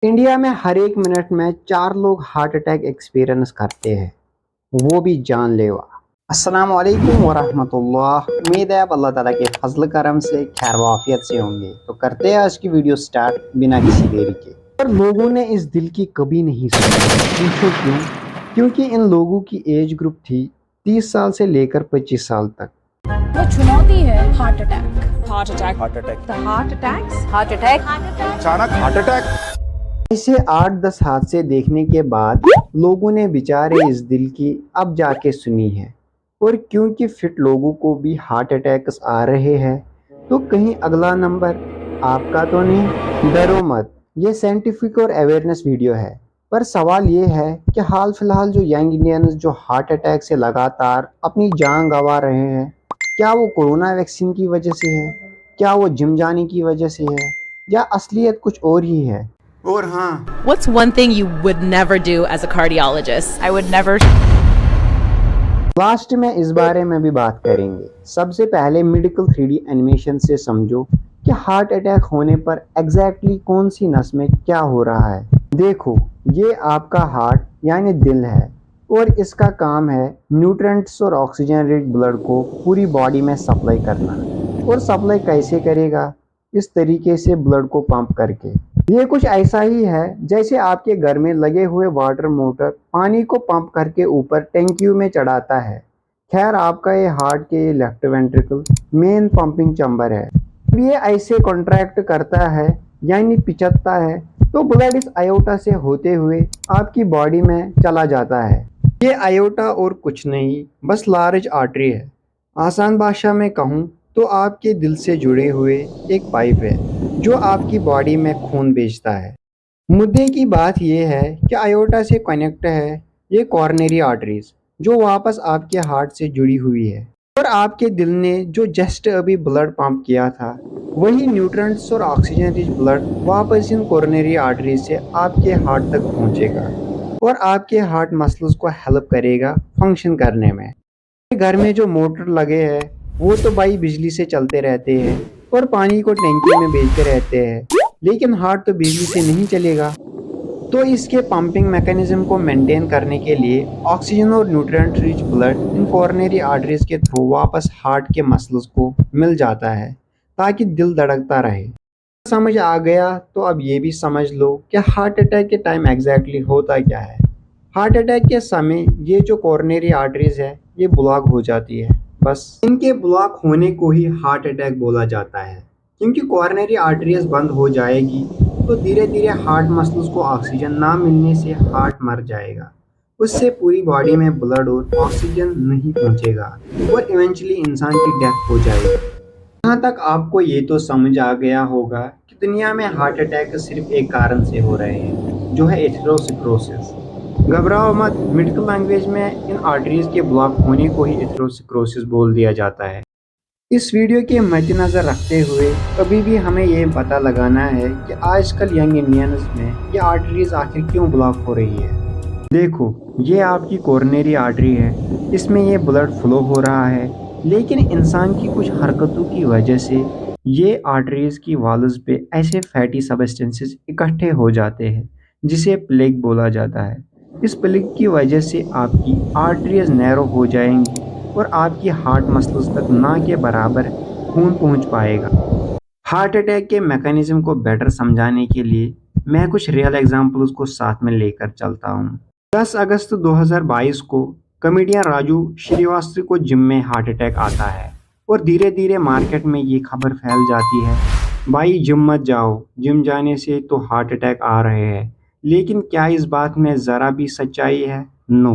India में हर एक minute में 4 लोग हार्ट अटैक एक्सपीरियंस करते हैं, वो भी जानलेवा। अस्सलाम वालेकुम वरहमतुल्लाह। उम्मीद है आप अल्लाह ताला के फजल करम से खैर वाफियत से होंगे। तो करते हैं आज की वीडियो स्टार्ट बिना किसी देरी के। पर लोगों ने इस दिल की कभी नहीं सुनी। पूछो क्यों? क्योंकि इन लोगों की एज ग्रुप थी 30 साल से लेकर 25 साल तक। वो चुनौती है heart attack. Heart attack the heart attacks heart attack अचानक हार्ट अटैक। ऐसे 8-10 हादसे देखने के बाद लोगों ने बेचारे इस दिल की अब जाके सुनी है। और क्योंकि फिट लोगों को भी हार्ट अटैक्स आ रहे हैं, तो कहीं अगला नंबर आपका तो नहीं। डरो मत, ये साइंटिफिक और अवेयरनेस वीडियो है। पर सवाल ये है कि हाल फिलहाल जो यंग इंडियंस जो हार्ट अटैक से लगातार अपनी जान गंवा रहे हैं, क्या वो कोरोना वैक्सीन की वजह से है, क्या वो जिम जाने की वजह से है, या असलियत कुछ और ही है। और हाँ, What's one thing you would never do as a cardiologist? I would never. Last में इस बारे में भी बात करेंगे। सबसे पहले मेडिकल 3D एनिमेशन से समझो कि हार्ट अटैक होने पर एग्जैक्टली कौन सी नस में क्या हो रहा है। देखो, ये आपका हार्ट यानी दिल है, और इसका काम है न्यूट्रिएंट्स और ऑक्सीजन रिच ब्लड को पूरी बॉडी में सप्लाई करना। और सप्लाई कैसे करेगा? इस तरीके से ब्लड को पंप करके। ये कुछ ऐसा ही है जैसे आपके घर में लगे हुए वाटर मोटर पानी को पंप करके ऊपर टैंकियों में चढ़ाता है। खैर, आपका ये हार्ट के left ventricle main pumping chamber है। जब ये ऐसे कॉन्ट्रैक्ट करता है यानी पिचकता है, तो ब्लड इस आयोटा से होते हुए आपकी बॉडी में चला जाता है। ये आयोटा और कुछ नहीं, बस लार्ज आर्टरी है। आसान भाषा में कहूँ तो आपके दिल से जुड़े हुए एक पाइप है जो आपकी बॉडी में खून भेजता है। मुद्दे की बात यह है कि आयोटा से कनेक्ट है ये कॉर्नरी आर्टरीज, जो वापस आपके हार्ट से जुड़ी हुई है। और आपके दिल ने जो जस्ट अभी ब्लड पंप किया था, वही न्यूट्रिएंट्स और ऑक्सीजन रिच ब्लड वापस इन कॉर्नरी आर्टरीज से आपके हार्ट तक पहुंचेगा और आपके हार्ट मसल्स को हेल्प करेगा फंक्शन करने में। घर में जो मोटर लगे हैं वो तो भाई बिजली से चलते रहते हैं और पानी को टैंकी में भेजते रहते हैं, लेकिन हार्ट तो बिजली से नहीं चलेगा। तो इसके पंपिंग मैकेनिज्म को मेंटेन करने के लिए ऑक्सीजन और nutrient rich blood in coronary arteries के थ्रू वापस हार्ट के मसल्स को मिल जाता है ताकि दिल धड़कता रहे। समझ आ गया तो अब ये भी समझ लो कि हार्ट अटैक के टाइम एग्जैक्टली होता क्या है। हार्ट अटैक के समय ये जो कॉर्नरी आर्टरीज है ये ब्लॉक हो जाती है। बस इनके ब्लॉक होने को ही हार्ट अटैक बोला जाता है, क्योंकि कॉर्नरी आर्टरीज बंद हो जाएगी तो धीरे धीरे हार्ट मसल्स को ऑक्सीजन ना मिलने से हार्ट मर जाएगा। उससे पूरी बॉडी में ब्लड और ऑक्सीजन नहीं पहुंचेगा और इवेंचुअली इंसान की डेथ हो जाएगी। यहाँ तक आपको ये तो समझ आ गया होगा कि दुनिया में हार्ट अटैक सिर्फ एक कारण से हो रहे हैं, जो है एथेरोस्क्लेरोसिस। घबराओ मत, मेडिकल लैंग्वेज में इन आर्टरीज के ब्लॉक होने को ही एथेरोस्क्लेरोसिस बोल दिया जाता है। इस वीडियो के मद्देनजर रखते हुए कभी भी हमें ये पता लगाना है कि आजकल यंग इंडियंस में ये आर्टरीज आखिर क्यों ब्लॉक हो रही है। देखो, ये आपकी कोरोनरी आर्टरी है, इसमें ये ब्लड फ्लो हो रहा है, लेकिन इंसान की कुछ हरकतों की वजह से ये आर्टरीज की वॉल्स पे ऐसे फैटी सब्सटेंसेस इकट्ठे हो जाते हैं जिसे प्लेग बोला जाता है। इस प्लेग की वजह से आपकी आर्टरीज नैरो हो जाएंगी और आपकी हार्ट मसल्स तक ना के बराबर खून पहुंच पाएगा। हार्ट अटैक के मैकेनिज्म को बेटर समझाने के लिए मैं कुछ रियल एग्जांपल्स को साथ में लेकर चलता हूं। 10 अगस्त 2022 को कॉमेडियन राजू श्रीवास्तव को जिम में हार्ट अटैक आता है और धीरे धीरे मार्केट में ये खबर फैल जाती है, भाई जिम मत जाओ, जिम जाने से तो हार्ट अटैक आ रहे हैं। लेकिन क्या इस बात में ज़रा भी सच्चाई है? नो।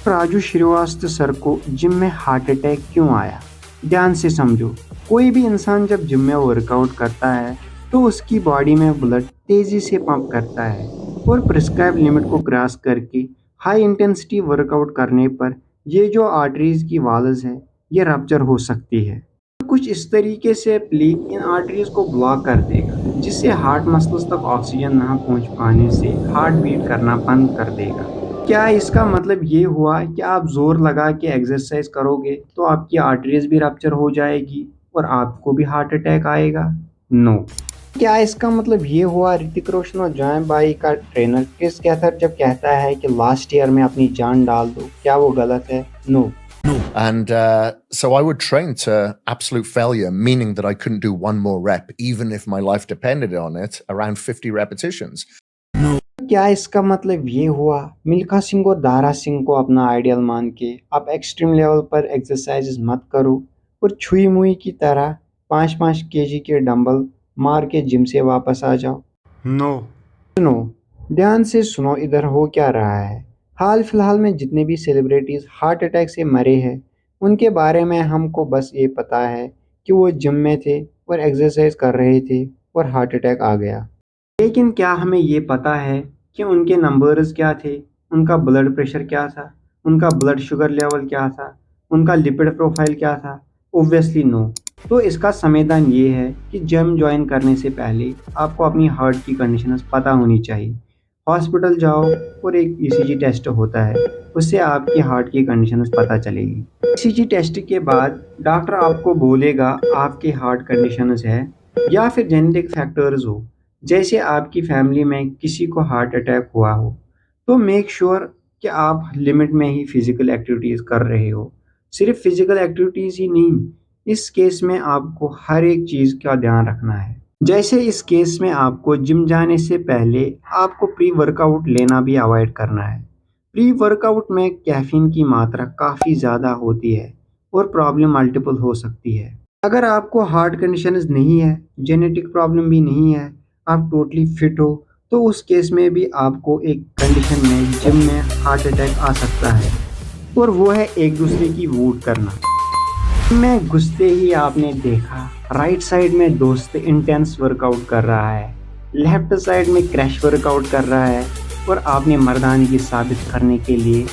राजू श्रीवास्तव सर को जिम में हार्ट अटैक क्यों आया? ध्यान से समझो। कोई भी इंसान जब जिम में वर्कआउट करता है तो उसकी बॉडी में ब्लड तेज़ी से पंप करता है और प्रिस्क्राइब लिमिट को क्रॉस करके हाई इंटेंसिटी वर्कआउट करने पर ये जो आर्टरीज की वॉल्स है ये रप्चर हो सकती है। कुछ इस तरीके से प्लेग इन आर्टरीज को ब्लॉक कर देगा, जिससे हार्ट मसल्स तक ऑक्सीजन ना पहुंच पाने से हार्ट बीट करना बंद कर देगा। क्या इसका मतलब ये हुआ कि आप जोर लगा के एक्सरसाइज करोगे तो आपकी आर्टरीज भी रप्चर हो जाएगी और आपको भी हार्ट अटैक आएगा? नो। क्या इसका मतलब ये हुआ ऋतिक रोशन और जॉय भाई का ट्रेनर क्रिस कैथर जब कहता है कि लास्ट ईयर में अपनी जान डाल दो, क्या वो गलत है? No. And so I would train to absolute failure, meaning that I couldn't do one more rep, even if my life depended on it, around 50 repetitions. क्या इसका मतलब ये हुआ मिल्खा सिंह और दारा सिंह को अपना आइडियल मान के आप एक्सट्रीम लेवल पर एक्सरसाइजेस मत करो और छुई मुई की तरह 5-5 केजी के डंबल मार के जिम से वापस आ जाओ? नो। सुनो, ध्यान से सुनो, इधर हो क्या रहा है। हाल फिलहाल में जितने भी सेलिब्रिटीज हार्ट अटैक से मरे हैं उनके बारे में हमको बस ये पता है कि वो जिम में थे और एक्सरसाइज कर रहे थे और हार्ट अटैक आ गया। लेकिन क्या हमें ये पता है कि उनके नंबर्स क्या थे, उनका ब्लड प्रेशर क्या था, उनका ब्लड शुगर लेवल क्या था, उनका लिपिड प्रोफाइल क्या था? Obviously no. तो इसका समाधान ये है कि जिम ज्वाइन करने से पहले आपको अपनी हार्ट की कंडीशंस पता होनी चाहिए। हॉस्पिटल जाओ और एक ईसीजी टेस्ट होता है, उससे आपकी हार्ट की कंडीशंस पता चलेगी। ईसीजी टेस्ट के बाद डॉक्टर आपको बोलेगा आपकी हार्ट कंडीशंस है या फिर जेनेटिक फैक्टर्स हो, जैसे आपकी फैमिली में किसी को हार्ट अटैक हुआ हो। तो मेक श्योर कि आप लिमिट में ही फिजिकल एक्टिविटीज़ कर रहे हो। सिर्फ फिजिकल एक्टिविटीज़ ही नहीं, इस केस में आपको हर एक चीज़ का ध्यान रखना है। जैसे इस केस में आपको जिम जाने से पहले आपको प्री वर्कआउट लेना भी अवॉइड करना है। प्री वर्कआउट में कैफीन की मात्रा काफ़ी ज़्यादा होती है और प्रॉब्लम मल्टीपल हो सकती है। अगर आपको हार्ट कंडीशंस नहीं है, जेनेटिक प्रॉब्लम भी नहीं है, आप टोटली फिट हो, तो उस केस में भी आपको एक कंडीशन में जिम में हार्ट अटैक आ सकता है और वो है एक दूसरे की वोट करना। में घुसते ही आपने देखा राइट साइड में दोस्त इंटेंस वर्कआउट कर रहा है, लेफ्ट साइड में क्रैश वर्कआउट कर रहा है और आपने मर्दानगी साबित करने के लिए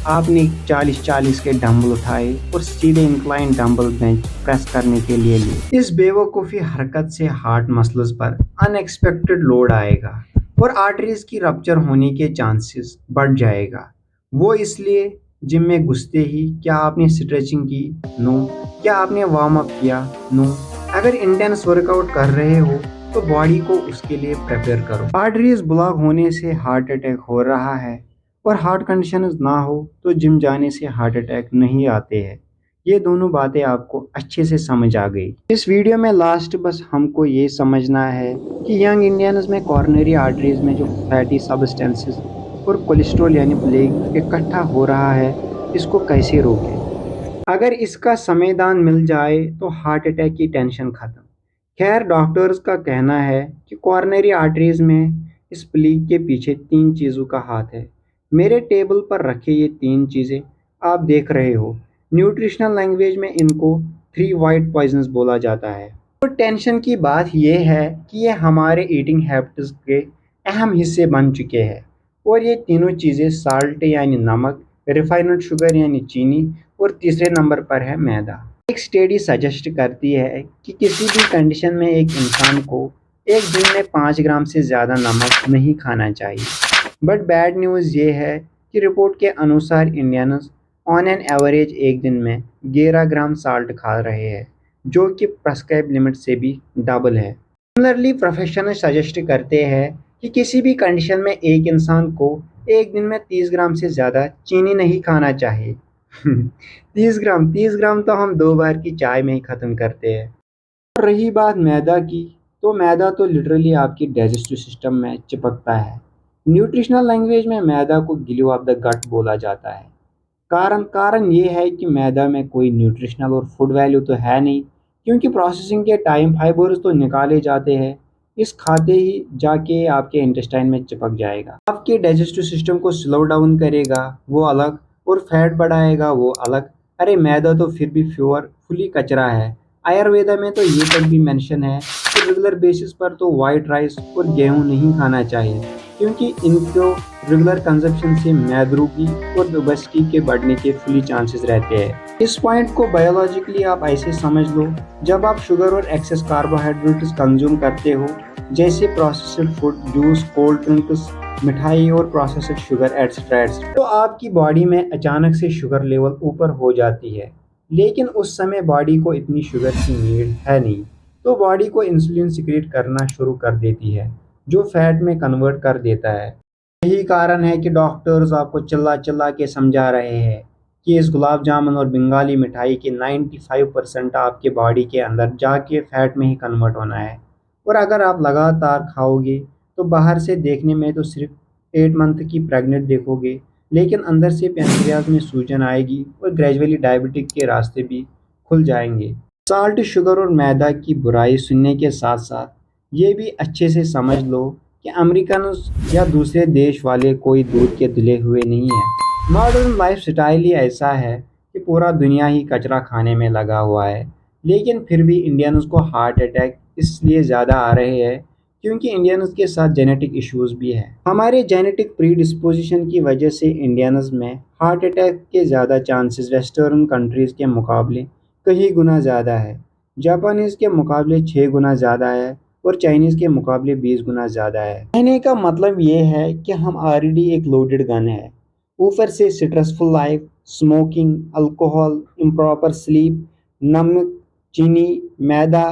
आपने 40-40 के डंबल उठाए और सीधे इंक्लाइन डंबल बेंच प्रेस करने के लिए लिए। इस बेवकूफ़ी हरकत से हार्ट मसल्स पर अनएक्सपेक्टेड लोड आएगा और आर्टरीज की रप्चर होने के चांसेस बढ़ जाएगा। वो इसलिए जिम में घुसते ही क्या आपने स्ट्रेचिंग की? नो। क्या आपने वार्म अप किया? नो। अगर इंटेंस वर्कआउट कर रहे हो तो बॉडी को उसके लिए प्रिपेयर करो। आर्टरीज ब्लॉक होने से हार्ट अटैक हो रहा है और हार्ट कंडीशन ना हो तो जिम जाने से हार्ट अटैक नहीं आते हैं। ये दोनों बातें आपको अच्छे से समझ आ गई। इस वीडियो में लास्ट बस हमको ये समझना है कि यंग इंडियंस में कॉर्नरी आर्टरीज में जो फैटी सब्सटेंसेस और कोलेस्ट्रॉल यानी प्लेग इकट्ठा हो रहा है, इसको कैसे रोकें। अगर इसका समाधान मिल जाए तो हार्ट अटैक की टेंशन खत्म। खैर, डॉक्टर्स का कहना है कि कॉर्नरी आर्टरीज में इस प्लीग के पीछे 3 चीज़ों का हाथ है। मेरे टेबल पर रखे ये 3 चीज़ें आप देख रहे हो। न्यूट्रिशनल लैंग्वेज में इनको 3 वाइट पॉइजन्स बोला जाता है। तो टेंशन की बात यह है कि ये हमारे ईटिंग हैबिट्स के अहम हिस्से बन चुके हैं और ये तीनों चीज़ें साल्ट यानी नमक, रिफाइंड शुगर यानी चीनी और तीसरे नंबर पर है मैदा। एक स्टडी सजेस्ट करती है कि किसी भी कंडीशन में एक इंसान को एक दिन में 5 ग्राम से ज़्यादा नमक नहीं खाना चाहिए। बट बैड न्यूज़ ये है कि रिपोर्ट के अनुसार इंडियंस ऑन एन एवरेज एक दिन में 11 ग्राम साल्ट खा रहे हैं, जो कि प्रेस्क्राइब लिमिट से भी डबल है। सिमिलरली प्रोफेशनल सजेस्ट करते हैं कि किसी भी कंडीशन में एक इंसान को एक दिन में 30 ग्राम से ज़्यादा चीनी नहीं खाना चाहिए। 30 ग्राम तो हम 2 बार की चाय में ही ख़त्म करते हैं। और रही बात मैदा की, तो मैदा तो लिटरली आपकी डाइजेस्टिव सिस्टम में चिपकता है। न्यूट्रिशनल लैंग्वेज में मैदा को ग्लू ऑफ द गट बोला जाता है। कारण ये है कि मैदा में कोई न्यूट्रिशनल और फूड वैल्यू तो है नहीं, क्योंकि प्रोसेसिंग के टाइम फाइबर्स तो निकाले जाते हैं, इस खाते ही जाके आपके इंटेस्टाइन में चिपक जाएगा। आपके डाइजेस्टिव सिस्टम को स्लो डाउन करेगा, वो अलग, और फैट बढ़ाएगा, वो अलग। अरे मैदा तो फिर भी फुली कचरा है। आयुर्वेदा में तो ये तक भी मेंशन है कि रेगुलर बेसिस पर तो वाइट राइस और गेहूं नहीं खाना चाहिए, क्योंकि इनको रेगुलर कंजप्शन से मैदरूगी और ओबेसिटी के बढ़ने के फुली चांसेस रहते हैं। इस पॉइंट को बायोलॉजिकली आप ऐसे समझ लो, जब आप शुगर और एक्सेस कार्बोहाइड्रेट्स कंज्यूम करते हो, जैसे processed food, juice, cold drinks, मिठाई और प्रोसेस्ड शुगर एटसेट्रा, तो आपकी बॉडी में अचानक से शुगर लेवल ऊपर हो जाती है, लेकिन उस समय बॉडी को इतनी शुगर की नीड है नहीं, तो बॉडी को इंसुलिन सिक्रेट करना शुरू कर देती है, जो फैट में कन्वर्ट कर देता है। यही कारण है कि डॉक्टर्स आपको चिल्ला चिल्ला के समझा रहे हैं कि इस गुलाब जामुन और बंगाली मिठाई के 95% आपके बॉडी के अंदर जाके फैट में ही कन्वर्ट होना है। और अगर आप लगातार खाओगे तो बाहर से देखने में तो सिर्फ 8 मंथ की प्रेग्नेंट देखोगे, लेकिन अंदर से पैंक्रियाज में सूजन आएगी और ग्रेजुअली डायबिटिक के रास्ते भी खुल जाएंगे। साल्ट, शुगर और मैदा की बुराई सुनने के साथ साथ ये भी अच्छे से समझ लो कि अमेरिकन या दूसरे देश वाले कोई दूध के धुले हुए नहीं है। मॉडर्न लाइफ स्टाइल ही ऐसा है कि पूरा दुनिया ही कचरा खाने में लगा हुआ है, लेकिन फिर भी इंडियंस को हार्ट अटैक इसलिए ज़्यादा आ रहे हैं क्योंकि इंडियंस के साथ जेनेटिक इश्यूज भी है। हमारे जेनेटिक प्रीडिस्पोजिशन की वजह से इंडियंस में हार्ट अटैक के ज़्यादा चांसेस वेस्टर्न कंट्रीज़ के मुकाबले कई गुना ज़्यादा है। जापानीज़ के मुकाबले 6 गुना ज़्यादा है और चाइनीज़ के मुकाबले 20 गुना ज़्यादा है। कहने का मतलब ये है कि हम ऑलरेडी एक लोडेड गन है। ऊपर से stressful life, smoking, alcohol, improper sleep, नमक, चीनी, मैदा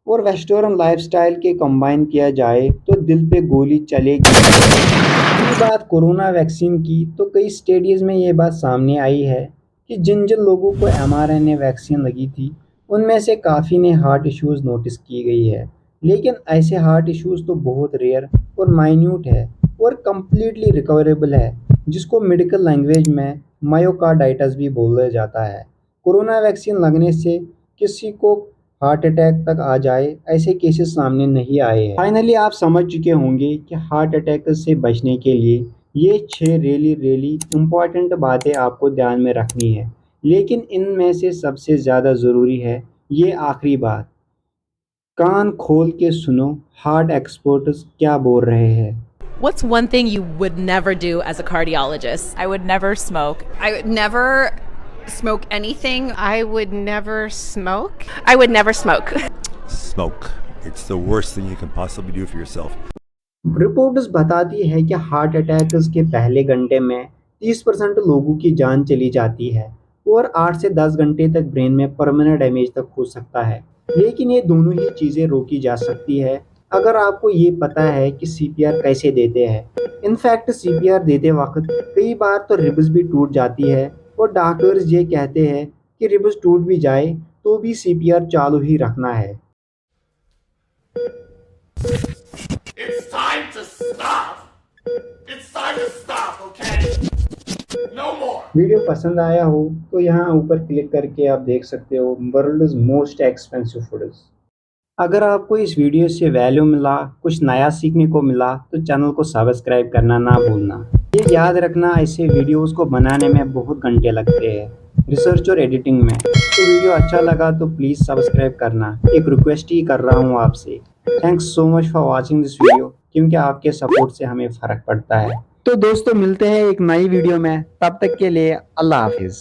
और वेस्टर्न लाइफस्टाइल के कंबाइन किया जाए तो दिल पे गोली चलेगी। रही बात कोरोना वैक्सीन की, तो कई स्टडीज़ में ये बात सामने आई है कि जिन जिन लोगों को mRNA वैक्सीन लगी थी उनमें से काफ़ी ने हार्ट इश्यूज़ नोटिस की गई है, लेकिन ऐसे हार्ट इश्यूज़ तो बहुत रेयर और माइन्यूट है और कम्प्लीटली रिकवरेबल है, जिसको मेडिकल लैंग्वेज में मायोकार्डाइटिस भी बोला जाता है। कोरोना वैक्सीन लगने से किसी को हार्ट अटैक तक आ जाए ऐसे केसेस सामने नहीं आए हैं। फाइनली आप समझ चुके होंगे कि हार्ट अटैक से बचने के लिए ये 6 रियली इम्पॉर्टेंट बातें आपको ध्यान में रखनी है, लेकिन इनमें से सबसे ज़्यादा ज़रूरी है ये आखिरी बात। कान खोल के सुनो हार्ट एक्सपर्ट्स क्या बोल रहे हैं। What's one thing you would never do as a cardiologist? I would never smoke. I would never smoke anything. I would never smoke. I would never smoke. Smoke. It's the worst thing you can possibly do for yourself. Reports बताती है कि heart attacks के पहले घंटे में 30% लोगों की जान चली जाती है और 8 से 10 घंटे तक ब्रेन में परमानेंट डैमेज तक हो सकता है, लेकिन ये दोनों ही चीज़ें रोकी जा सकती है अगर आपको ये पता है कि CPR कैसे देते हैं। इनफैक्ट CPR देते वक्त कई बार तो रिब्स भी टूट जाती है और डॉक्टर्स ये कहते हैं कि रिब्स टूट भी जाए तो भी CPR चालू ही रखना है। It's time to stop. It's time to stop, okay? No more. Video पसंद आया हो तो यहाँ ऊपर क्लिक करके आप देख सकते हो वर्ल्ड्स मोस्ट एक्सपेंसिव फूड्स। अगर आपको इस वीडियो से वैल्यू मिला, कुछ नया सीखने को मिला, तो चैनल को सब्सक्राइब करना ना भूलना। ये याद रखना, ऐसे वीडियोस को बनाने में बहुत घंटे लगते हैं, रिसर्च और एडिटिंग में। तो वीडियो अच्छा लगा तो प्लीज़ सब्सक्राइब करना, एक रिक्वेस्ट ही कर रहा हूँ आपसे। Thanks so much for watching this video, क्योंकि आपके सपोर्ट से हमें फ़र्क पड़ता है। तो दोस्तों मिलते हैं एक नई वीडियो में, तब तक के लिए अल्लाह हाफिज़।